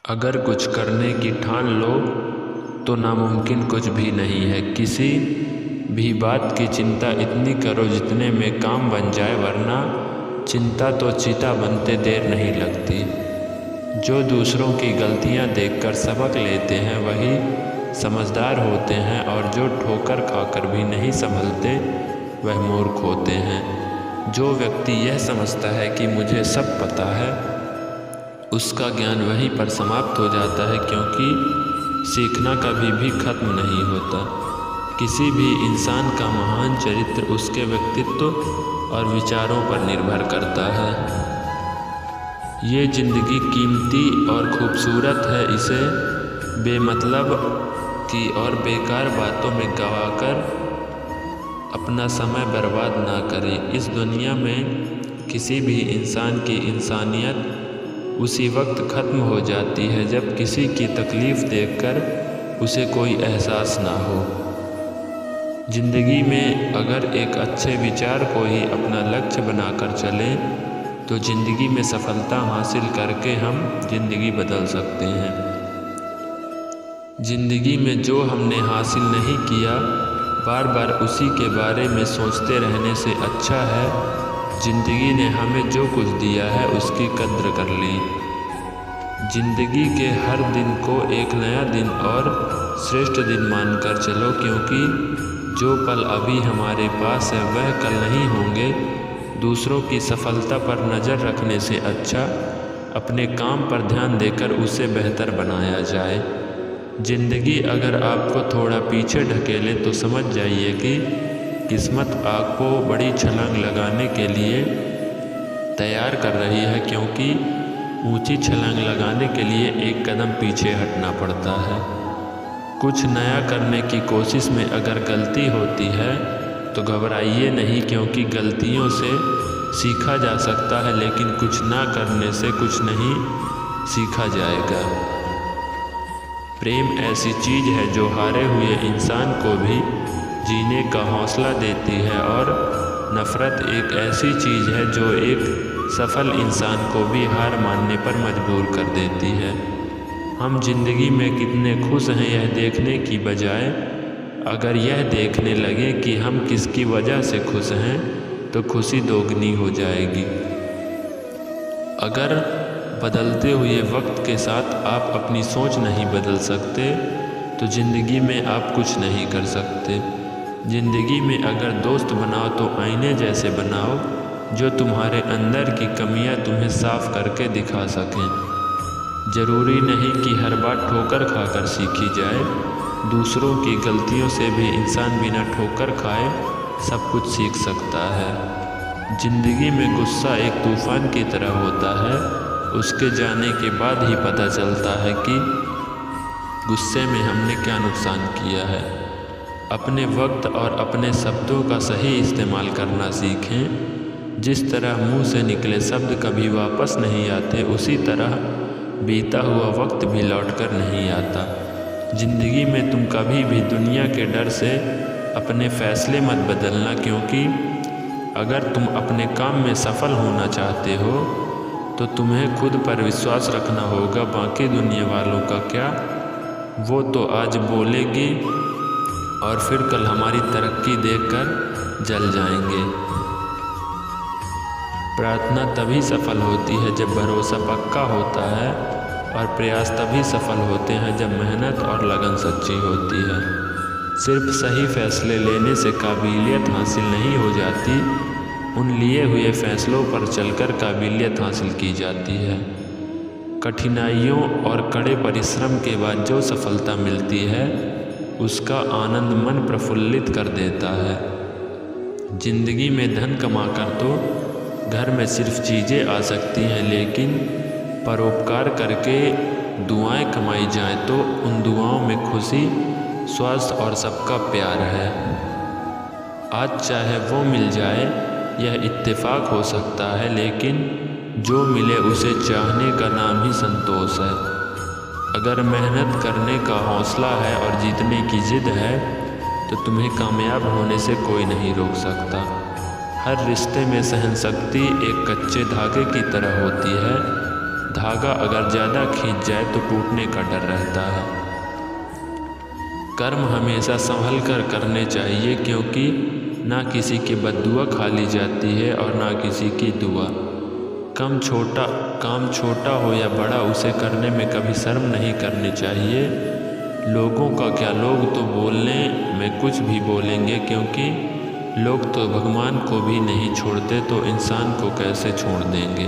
अगर कुछ करने की ठान लो तो नामुमकिन कुछ भी नहीं है। किसी भी बात की चिंता इतनी करो जितने में काम बन जाए, वरना चिंता तो चीता बनते देर नहीं लगती। जो दूसरों की गलतियां देखकर सबक लेते हैं वही समझदार होते हैं, और जो ठोकर खाकर भी नहीं संभलते वह मूर्ख होते हैं। जो व्यक्ति यह समझता है कि मुझे सब पता है, उसका ज्ञान वहीं पर समाप्त हो जाता है, क्योंकि सीखना कभी भी खत्म नहीं होता। किसी भी इंसान का महान चरित्र उसके व्यक्तित्व और विचारों पर निर्भर करता है। ये ज़िंदगी कीमती और खूबसूरत है, इसे बेमतलब की और बेकार बातों में गंवाकर अपना समय बर्बाद ना करें। इस दुनिया में किसी भी इंसान की इंसानियत उसी वक्त ख़त्म हो जाती है जब किसी की तकलीफ़ देखकर उसे कोई एहसास ना हो। ज़िंदगी में अगर एक अच्छे विचार को ही अपना लक्ष्य बनाकर चलें तो ज़िंदगी में सफलता हासिल करके हम ज़िंदगी बदल सकते हैं। ज़िंदगी में जो हमने हासिल नहीं किया, बार बार उसी के बारे में सोचते रहने से अच्छा है ज़िंदगी ने हमें जो कुछ दिया है उसकी कद्र कर ली। ज़िंदगी के हर दिन को एक नया दिन और श्रेष्ठ दिन मानकर चलो, क्योंकि जो पल अभी हमारे पास है वह कल नहीं होंगे। दूसरों की सफलता पर नज़र रखने से अच्छा अपने काम पर ध्यान देकर उसे बेहतर बनाया जाए। ज़िंदगी अगर आपको थोड़ा पीछे ढकेले तो समझ जाइए कि किस्मत आपको बड़ी छलांग लगाने के लिए तैयार कर रही है, क्योंकि ऊंची छलांग लगाने के लिए एक कदम पीछे हटना पड़ता है। कुछ नया करने की कोशिश में अगर गलती होती है तो घबराइए नहीं, क्योंकि गलतियों से सीखा जा सकता है, लेकिन कुछ ना करने से कुछ नहीं सीखा जाएगा। प्रेम ऐसी चीज़ है जो हारे हुए इंसान को भी जीने का हौसला देती है, और नफ़रत एक ऐसी चीज़ है जो एक सफल इंसान को भी हार मानने पर मजबूर कर देती है। हम जिंदगी में कितने खुश हैं यह देखने की बजाय अगर यह देखने लगे कि हम किसकी वजह से खुश हैं तो खुशी दोगुनी हो जाएगी। अगर बदलते हुए वक्त के साथ आप अपनी सोच नहीं बदल सकते तो ज़िंदगी में आप कुछ नहीं कर सकते। ज़िंदगी में अगर दोस्त बनाओ तो आईने जैसे बनाओ जो तुम्हारे अंदर की कमियां तुम्हें साफ करके दिखा सकें। ज़रूरी नहीं कि हर बात ठोकर खाकर सीखी जाए, दूसरों की गलतियों से भी इंसान बिना ठोकर खाए सब कुछ सीख सकता है। ज़िंदगी में गुस्सा एक तूफ़ान की तरह होता है, उसके जाने के बाद ही पता चलता है कि गुस्से में हमने क्या नुकसान किया है। अपने वक्त और अपने शब्दों का सही इस्तेमाल करना सीखें। जिस तरह मुंह से निकले शब्द कभी वापस नहीं आते, उसी तरह बीता हुआ वक्त भी लौट कर नहीं आता। ज़िंदगी में तुम कभी भी दुनिया के डर से अपने फ़ैसले मत बदलना, क्योंकि अगर तुम अपने काम में सफल होना चाहते हो तो तुम्हें खुद पर विश्वास रखना होगा। बाकी दुनिया वालों का क्या, वो तो आज बोलेगी और फिर कल हमारी तरक्की देखकर जल जाएंगे। प्रार्थना तभी सफल होती है जब भरोसा पक्का होता है, और प्रयास तभी सफल होते हैं जब मेहनत और लगन सच्ची होती है। सिर्फ सही फैसले लेने से काबिलियत हासिल नहीं हो जाती, उन लिए हुए फैसलों पर चलकर काबिलियत हासिल की जाती है। कठिनाइयों और कड़े परिश्रम के बाद जो सफलता मिलती है उसका आनंद मन प्रफुल्लित कर देता है। जिंदगी में धन कमाकर तो घर में सिर्फ चीज़ें आ सकती हैं, लेकिन परोपकार करके दुआएं कमाई जाए तो उन दुआओं में खुशी, स्वास्थ्य और सबका प्यार है। आज चाहे वो मिल जाए यह इत्तेफाक हो सकता है, लेकिन जो मिले उसे चाहने का नाम ही संतोष है। अगर मेहनत करने का हौसला है और जीतने की जिद है तो तुम्हें कामयाब होने से कोई नहीं रोक सकता। हर रिश्ते में सहनशक्ति एक कच्चे धागे की तरह होती है। धागा अगर ज़्यादा खींच जाए तो टूटने का डर रहता है। कर्म हमेशा संभल कर करने चाहिए, क्योंकि ना किसी की बद्दुआ खा ली जाती है और ना किसी की दुआ। काम छोटा हो या बड़ा, उसे करने में कभी शर्म नहीं करनी चाहिए। लोगों का क्या, लोग तो बोलने में कुछ भी बोलेंगे, क्योंकि लोग तो भगवान को भी नहीं छोड़ते, तो इंसान को कैसे छोड़ देंगे।